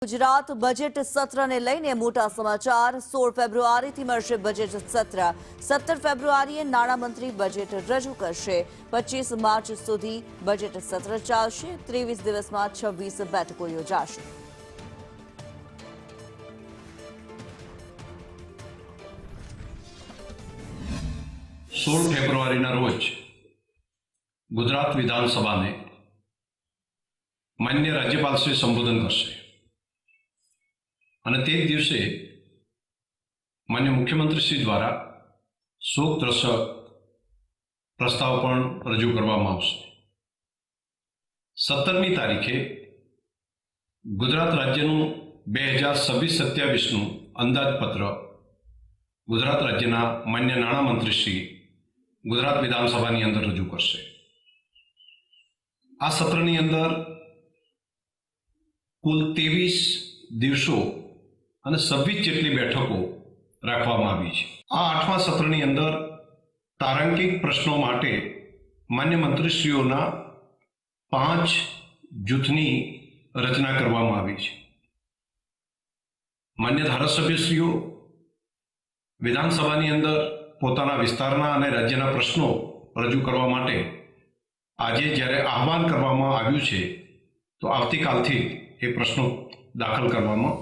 Gujarat budget સત્રને લઈને મોટા સમાચાર 16 ફેબ્રુઆરીથી મળશે બજેટ સત્ર 17 ફેબ્રુઆરીએ નાણામંત્રી બજેટ રજૂ કરશે 25 માર્ચ સુધી બજેટ સત્ર ચાલશે 23 દિવસમાં 26 બેઠકો યોજાશે। ફેબ્રુઆરીના રોજ ગુજરાત વિધાનસભાને માન્ય રાજ્યપાલશ્રી સંબોધન કરશે અને તે જ દિવસે માન્ય મુખ્યમંત્રીશ્રી દ્વારા શોકદર્શક પ્રસ્તાવ પણ રજૂ કરવામાં આવશે। 17મી તારીખે ગુજરાત રાજ્યનું 2026-27નું અંદાજપત્ર ગુજરાત રાજ્યના માન્ય નાણામંત્રીશ્રી ગુજરાત વિધાનસભાની અંદર રજૂ કરશે। આ સત્રની અંદર કુલ 23 દિવસો અને 26 જેટલી બેઠકો રાખવામાં આવી છે। આ 8મા સત્રની અંદર તારાંકિક પ્રશ્નો માટે માન્ય મંત્રીશ્રીઓના 5 જૂથની રચના કરવામાં આવી છે। માન્ય ધારાસભ્યશ્રીઓ વિધાનસભાની અંદર પોતાના વિસ્તારના અને રાજ્યના પ્રશ્નો રજૂ કરવા માટે આજે જ્યારે આહવાન કરવામાં આવ્યું છે તો આવતીકાલથી એ પ્રશ્નો દાખલ કરવામાં